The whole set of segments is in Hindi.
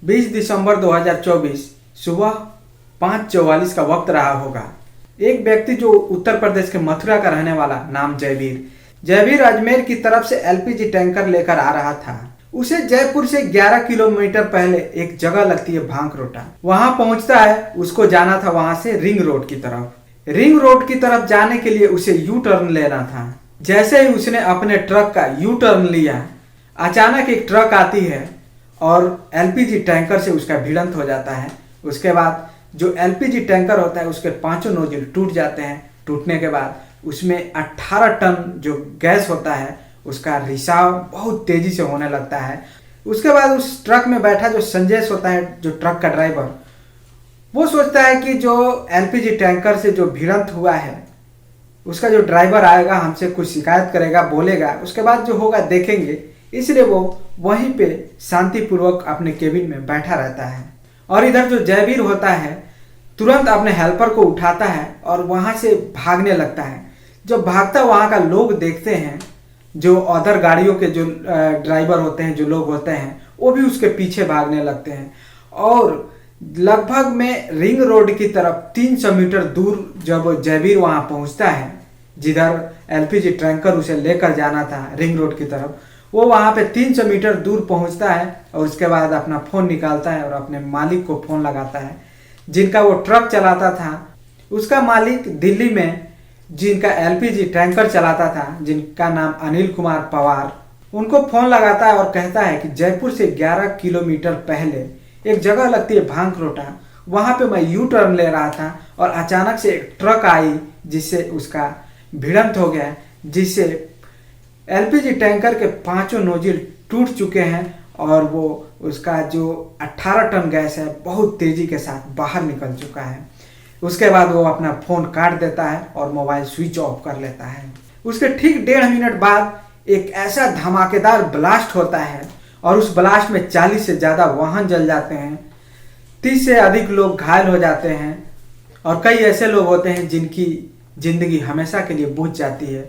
20 दिसंबर 2024 सुबह 5:44 का वक्त रहा होगा। एक व्यक्ति जो उत्तर प्रदेश के मथुरा का रहने वाला, नाम जयवीर अजमेर की तरफ से एलपीजी टैंकर लेकर आ रहा था। उसे जयपुर से 11 किलोमीटर पहले एक जगह लगती है भांकरोटा, वहां पहुंचता है। उसको जाना था वहां से रिंग रोड की तरफ। रिंग रोड की तरफ जाने के लिए उसे यू टर्न लेना था। जैसे ही उसने अपने ट्रक का यू टर्न लिया, अचानक एक ट्रक आती है और एलपीजी टैंकर से उसका भिड़ंत हो जाता है। उसके बाद जो एलपीजी टैंकर होता है उसके पांचों नोजल टूट जाते हैं। टूटने के बाद उसमें 18 टन जो गैस होता है उसका रिसाव बहुत तेजी से होने लगता है। उसके बाद उस ट्रक में बैठा जो संजेश होता है, जो ट्रक का ड्राइवर, वो सोचता है कि जो एलपीजी टैंकर से जो भिड़ंत हुआ है उसका जो ड्राइवर आएगा हमसे कुछ शिकायत करेगा, बोलेगा, उसके बाद जो होगा देखेंगे। इसलिए वो वहीं पे शांतिपूर्वक अपने केबिन में बैठा रहता है। और इधर जो जयवीर होता है तुरंत अपने हेल्पर को उठाता है और वहां से भागने लगता है। जब भागता वहां का लोग देखते हैं, जो अदर गाड़ियों के जो ड्राइवर होते हैं, जो लोग होते हैं, वो भी उसके पीछे भागने लगते हैं। और लगभग में रिंग रोड की तरफ 300 मीटर दूर जब जयवीर वहां पहुंचता है, जिधर एलपीजी टैंकर उसे लेकर जाना था रिंग रोड की तरफ, वो वहां पे 300 मीटर दूर पहुंचता है। और उसके बाद अपना फोन निकालता है और अपने मालिक को फोन लगाता है, जिनका वो ट्रक चलाता था। उसका मालिक दिल्ली में जिनका एलपीजी टैंकर चलाता था, जिनका नाम अनिल कुमार पवार, उनको फोन लगाता है और कहता है कि जयपुर से 11 किलोमीटर पहले एक जगह लगती है भांकरोटा, वहां पे मैं यू टर्न ले रहा था और अचानक से एक ट्रक आई जिससे उसका भिड़ंत हो गया, जिससे एलपीजी टैंकर के पांचों नोजल टूट चुके हैं और वो उसका जो 18 टन गैस है बहुत तेजी के साथ बाहर निकल चुका है। उसके बाद वो अपना फोन काट देता है और मोबाइल स्विच ऑफ कर लेता है। उसके ठीक 1.5 मिनट बाद एक ऐसा धमाकेदार ब्लास्ट होता है और उस ब्लास्ट में 40 से ज़्यादा वाहन जल जाते हैं, 30 से अधिक लोग घायल हो जाते हैं और कई ऐसे लोग होते हैं जिनकी जिंदगी हमेशा के लिए बुझ जाती है।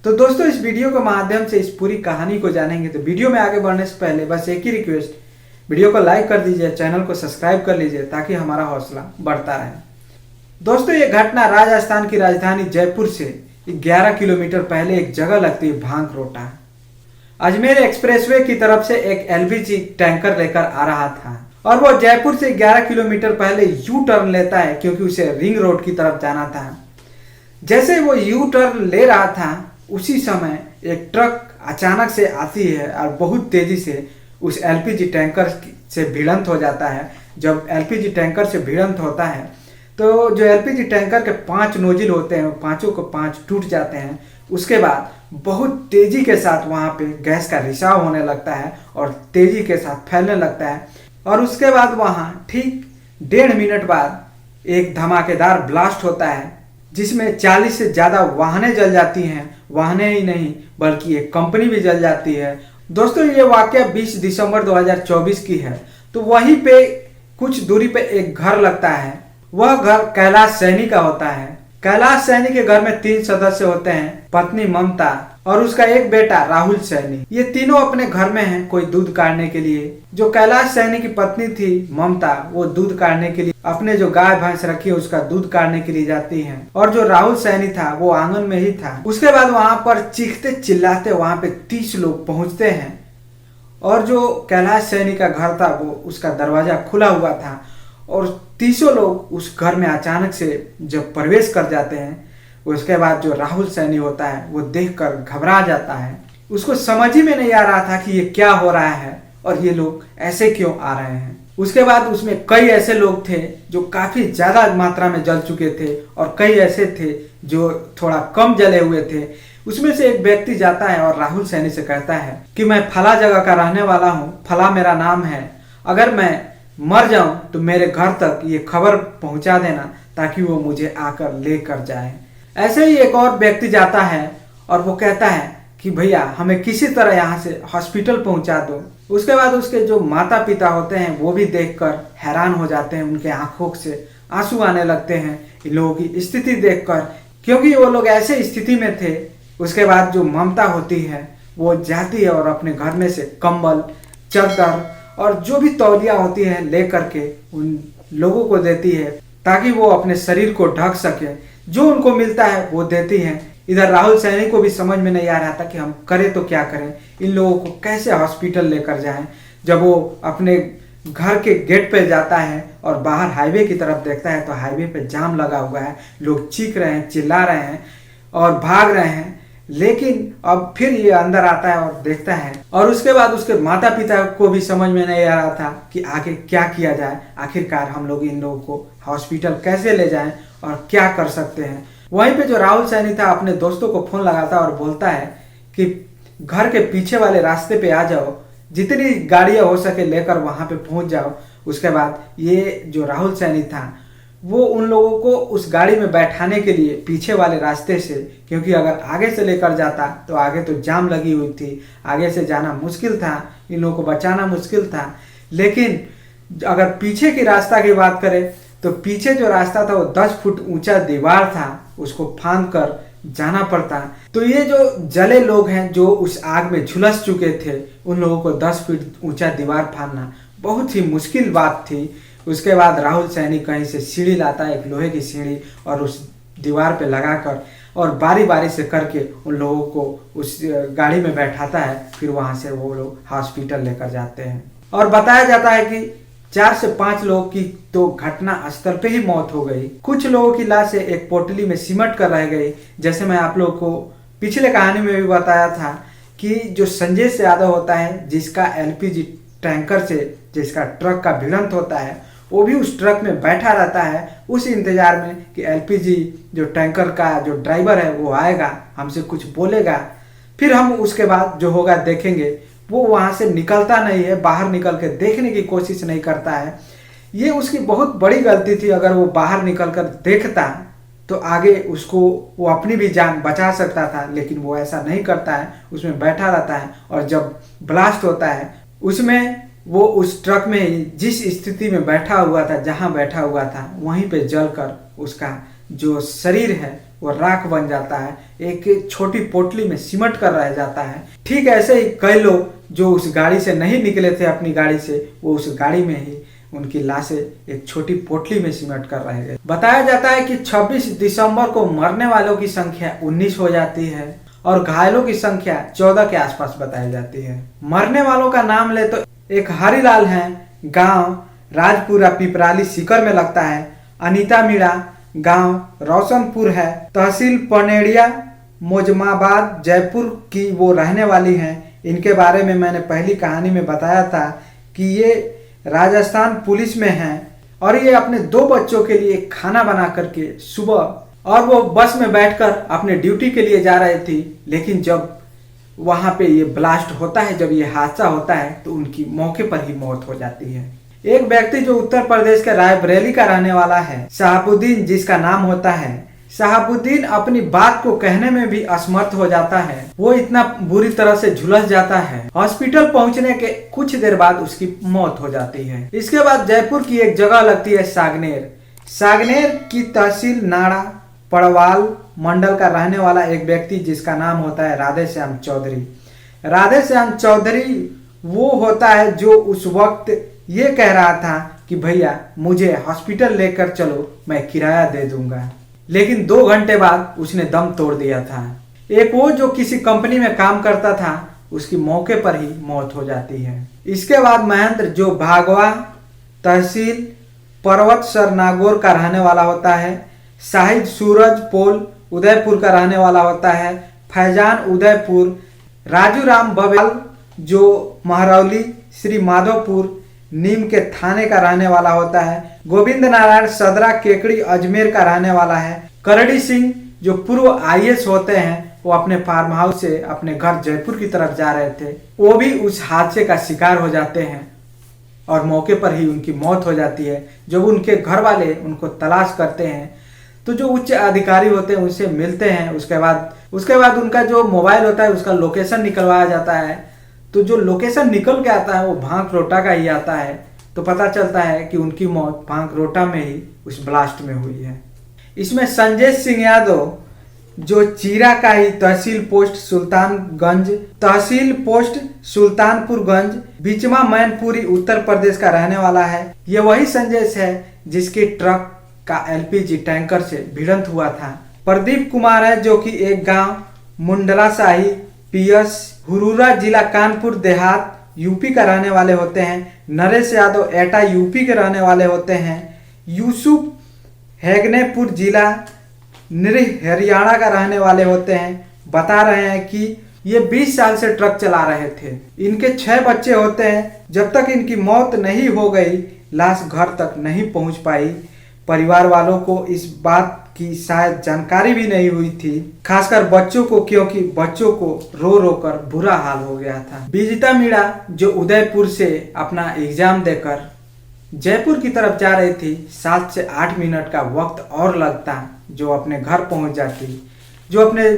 तो दोस्तों, इस वीडियो के माध्यम से इस पूरी कहानी को जानेंगे। तो वीडियो में आगे बढ़ने से पहले बस एक ही रिक्वेस्ट, वीडियो को लाइक कर दीजिए, चैनल को सब्सक्राइब कर लीजिए ताकि हमारा हौसला बढ़ता रहे। दोस्तों, ये घटना राजस्थान की राजधानी जयपुर से 11 किलोमीटर पहले एक जगह लगती है भांकरोटा। अजमेर एक्सप्रेसवे की तरफ से एक एलपीजी टैंकर लेकर आ रहा था और वो जयपुर से 11 किलोमीटर पहले यू टर्न लेता है क्योंकि उसे रिंग रोड की तरफ जाना था। जैसे वो यू टर्न ले रहा था उसी समय एक ट्रक अचानक से आती है और बहुत तेजी से उस एलपीजी टैंकर से भिड़ंत हो जाता है। जब एलपीजी टैंकर से भिड़ंत होता है तो जो एलपीजी टैंकर के 5 नोजल होते हैं, पांचों को 5 टूट जाते हैं। उसके बाद बहुत तेजी के साथ वहां पे गैस का रिसाव होने लगता है और तेजी के साथ फैलने लगता है। और उसके बाद वहां ठीक 1.5 मिनट बाद एक धमाकेदार ब्लास्ट होता है जिसमें 40 से ज़्यादा वाहनें जल जाती हैं। वाहनें ही नहीं बल्कि एक कंपनी भी जल जाती है। दोस्तों, ये वाकया 20 दिसंबर 2024 की है। तो वहीं पे कुछ दूरी पे एक घर लगता है। वह घर कैलाश सैनी का होता है। कैलाश सैनी के घर में 3 सदस्य होते हैं, पत्नी ममता और उसका एक बेटा राहुल सैनी। ये तीनों अपने घर में हैं कोई दूध काटने के लिए। जो कैलाश सैनी की पत्नी थी ममता, वो दूध काटने के लिए अपने जो गाय भैंस रखी है उसका दूध काटने के लिए जाती हैं। और जो राहुल सैनी था वो आंगन में ही था। उसके बाद वहां पर चीखते चिल्लाते वहां पे 30 लोग पहुंचते हैं और जो कैलाश सैनी का घर था वो उसका दरवाजा खुला हुआ था और 30 लोग उस घर में अचानक से जब प्रवेश कर जाते हैं, उसके बाद जो राहुल सैनी होता है वो देखकर घबरा जाता है। उसको समझ ही में नहीं आ रहा था कि ये क्या हो रहा है और ये लोग ऐसे क्यों आ रहे हैं। उसके बाद उसमें कई ऐसे लोग थे जो काफी ज्यादा मात्रा में जल चुके थे और कई ऐसे थे जो थोड़ा कम जले हुए थे। उसमें से एक व्यक्ति जाता है और राहुल सैनी से कहता है कि मैं फला जगह का रहने वाला हूँ, फला मेरा नाम है, अगर मैं मर जाऊं तो मेरे घर तक ये खबर पहुंचा देना ताकि वो मुझे आकर लेकर जाए। ऐसे ही एक और व्यक्ति जाता है और वो कहता है कि भैया हमें किसी तरह यहाँ से हॉस्पिटल पहुंचा दो। उसके बाद उसके जो माता पिता होते हैं वो भी देखकर हैरान हो जाते हैं, उनके आंखों से आंसू आने लगते हैं इन लोगों की स्थिति देखकर, क्योंकि वो लोग ऐसे स्थिति में थे। उसके बाद जो ममता होती है वो जाती है और अपने घर में से कंबल, चादर और जो भी तौलिया होती है ले करके उन लोगों को देती है ताकि वो अपने शरीर को ढक सके। जो उनको मिलता है वो देती हैं। इधर राहुल सैनी को भी समझ में नहीं आ रहा था कि हम करें तो क्या करें, इन लोगों को कैसे हॉस्पिटल लेकर जाएं। जब वो अपने घर के गेट पे जाता है और बाहर हाईवे की तरफ देखता है तो हाईवे पे जाम लगा हुआ है, लोग चीख रहे हैं, चिल्ला रहे हैं और भाग रहे हैं। लेकिन अब फिर ये अंदर आता है और देखता है, और उसके बाद उसके माता पिता को भी समझ में नहीं आ रहा था कि आगे क्या किया जाए। आखिरकार हम लोग इन लोगों को हॉस्पिटल कैसे ले जाएं और क्या कर सकते हैं। वहीं पे जो राहुल सैनी था अपने दोस्तों को फोन लगाता और बोलता है कि घर के पीछे वाले रास्ते पे आ जाओ, जितनी गाड़ियां हो सके लेकर वहां पे पहुंच जाओ। उसके बाद ये जो राहुल सैनी था वो उन लोगों को उस गाड़ी में बैठाने के लिए पीछे वाले रास्ते से, क्योंकि अगर आगे से लेकर जाता तो आगे तो जाम लगी हुई थी, आगे से जाना मुश्किल था, इन लोगों को बचाना मुश्किल था। लेकिन अगर पीछे की रास्ता की बात करें तो पीछे जो रास्ता था वो 10 फुट ऊंचा दीवार था, उसको फांद कर जाना पड़ता। तो ये जो जले लोग हैं जो उस आग में झुलस चुके थे, उन लोगों को 10 फीट ऊंचा दीवार फांदना बहुत ही मुश्किल बात थी। उसके बाद राहुल सैनी कहीं से सीढ़ी लाता है, एक लोहे की सीढ़ी, और उस दीवार पे लगाकर और बारी बारी से करके उन लोगों को उस गाड़ी में बैठाता है। फिर वहां से वो लोग हॉस्पिटल लेकर जाते हैं और बताया जाता है कि 4 से 5 लोगों की तो घटना स्थल पे ही मौत हो गई। कुछ लोगों की लाशें एक पोटली में सिमट कर रह गई। जैसे मैं आप लोगों को पिछले कहानी में भी बताया था कि जो संजय यादव होता है, जिसका एलपीजी टैंकर से जिसका ट्रक का भिड़ंत होता है, वो भी उस ट्रक में बैठा रहता है उस इंतजार में कि एलपीजी जो टैंकर का जो ड्राइवर है वो आएगा, हमसे कुछ बोलेगा, फिर हम उसके बाद जो होगा देखेंगे। वो वहां से निकलता नहीं है, बाहर निकल के देखने की कोशिश नहीं करता है। ये उसकी बहुत बड़ी गलती थी। अगर वो बाहर निकल कर देखता तो आगे उसको वो अपनी भी जान बचा सकता था, लेकिन वो ऐसा नहीं करता है, उसमें बैठा रहता है। और जब ब्लास्ट होता है उसमें वो उस ट्रक में जिस स्थिति में बैठा हुआ था, जहां बैठा हुआ था, वहीं पे जलकर उसका जो शरीर है वो राख बन जाता है, एक छोटी पोटली में सिमट कर रह जाता है। ठीक ऐसे ही कई लोग जो उस गाड़ी से नहीं निकले थे अपनी गाड़ी से, वो उस गाड़ी में ही उनकी लाशें एक छोटी पोटली में सिमट कर रह गए। बताया जाता है कि 26 दिसंबर को मरने वालों की संख्या 19 हो जाती है और घायलों की संख्या 14 के आसपास बताई जाती है। मरने वालों का नाम ले तो एक हरिलाल है, गांव राजपुरा पिपराली सीकर में लगता है। अनीता मीणा, गांव रोशनपुर है, तहसील पनेड़िया मोजमाबाद जयपुर की वो रहने वाली हैं। इनके बारे में मैंने पहली कहानी में बताया था कि ये राजस्थान पुलिस में हैं और ये अपने 2 बच्चों के लिए खाना बना करके सुबह, और वो बस में बैठकर अपने ड्यूटी के लिए जा रही थी। लेकिन जब वहां पे ये ब्लास्ट होता है, जब ये हादसा होता है, तो उनकी मौके पर ही मौत हो जाती है। एक व्यक्ति जो उत्तर प्रदेश के रायबरेली का रहने वाला है, शहाबुद्दीन जिसका नाम होता है, शहाबुद्दीन अपनी बात को कहने में भी असमर्थ हो जाता है। वो इतना बुरी तरह से झुलस जाता है, हॉस्पिटल पहुंचने के कुछ देर बाद उसकी मौत हो जाती है। इसके बाद जयपुर की एक जगह लगती है सागनेर। सागनेर की तहसील नाड़ा पड़वाल मंडल का रहने वाला एक व्यक्ति जिसका नाम होता है राधे श्याम चौधरी। राधे श्याम चौधरी वो होता है जो उस वक्त ये कह रहा था कि भैया मुझे हॉस्पिटल लेकर चलो, मैं किराया दे दूंगा। लेकिन 2 घंटे बाद उसने दम तोड़ दिया था। एक वो जो किसी कंपनी में काम करता था, उसकी मौके पर ही मौत हो जाती है। इसके बाद महेंद्र जो भागवा तहसील पर्वतसर नागौर का रहने वाला होता है। शाहिद सूरज पोल उदयपुर का रहने वाला होता है। फैजान उदयपुर। राजू राम बबेल जो महरौली श्री माधोपुर नीम के थाने का रहने वाला होता है। गोविंद नारायण सदरा केकड़ी अजमेर का रहने वाला है। करड़ी सिंह जो पूर्व आईएएस होते हैं, वो अपने फार्म हाउस से अपने घर जयपुर की तरफ जा रहे थे, वो भी उस हादसे का शिकार हो जाते हैं और मौके पर ही उनकी मौत हो जाती है। जब उनके घर वाले उनको तलाश करते हैं तो जो उच्च अधिकारी होते हैं उनसे मिलते हैं। उसके बाद उनका जो मोबाइल होता है उसका लोकेशन निकलवाया जाता है। तो जो लोकेशन निकल के आता है वो भांकरोटा का ही आता है। तो पता चलता है कि उनकी मौत भांकरोटा में ही उस ब्लास्ट में हुई है। इसमें संजय सिंह यादव जो चीरा का ही तहसील पोस्ट सुल्तानपुरगंज बिचमा मैनपुरी उत्तर प्रदेश का रहने वाला है। ये वही संजय है जिसकी ट्रक का एलपीजी टैंकर से भिड़ंत हुआ था। प्रदीप कुमार है जो कि एक गांव मुंडलाशाही पीएस हुरूरा जिला कानपुर देहात यूपी का रहने वाले होते हैं। नरेश यादव एटा यूपी के रहने वाले होते हैं। यूसुफ हैगनेपुर जिला हरियाणा का रहने वाले होते हैं। बता रहे हैं कि ये 20 साल से ट्रक चला रहे थे। इनके 6 बच्चे होते हैं। जब तक इनकी मौत नहीं हो गई लाश घर तक नहीं पहुंच पाई। परिवार वालों को इस बात की शायद जानकारी भी नहीं हुई थी, खासकर बच्चों को, क्योंकि बच्चों को रो रो कर बुरा हाल हो गया था। विजिता मीणा जो उदयपुर से अपना एग्जाम देकर जयपुर की तरफ जा रही थी, 7 से 8 मिनट का वक्त और लगता जो अपने घर पहुंच जाती, जो अपने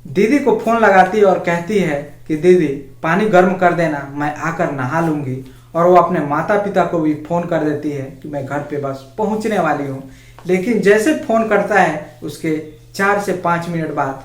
दीदी को फोन लगाती और कहती है कि दीदी पानी गर्म कर देना, मैं आकर नहा लूंगी। और वो अपने माता पिता को भी फोन कर देती है कि मैं घर पे बस पहुंचने वाली हूँ। लेकिन जैसे फोन करता है उसके 4 से 5 मिनट बाद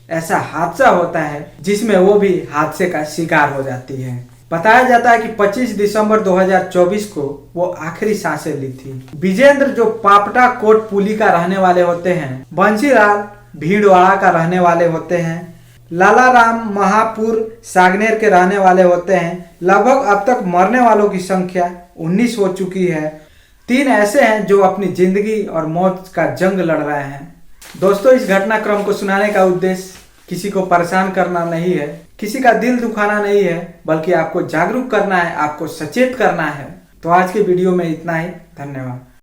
ऐसा हादसा होता है जिसमें वो भी हादसे का शिकार हो जाती है। बताया जाता है कि 25 दिसंबर 2024 को वो आखिरी सांसें ली थी। विजेंद्र जो पापटा कोटपुली का रहने वाले होते हैं। बंसीलाल भीड़वाड़ा का रहने वाले होते हैं। लाला राम महापुर सागनेर के रहने वाले होते हैं। लगभग अब तक मरने वालों की संख्या 19 हो चुकी है। 3 ऐसे हैं जो अपनी जिंदगी और मौत का जंग लड़ रहे हैं। दोस्तों, इस घटनाक्रम को सुनाने का उद्देश्य किसी को परेशान करना नहीं है, किसी का दिल दुखाना नहीं है, बल्कि आपको जागरूक करना है, आपको सचेत करना है। तो आज के वीडियो में इतना ही। धन्यवाद।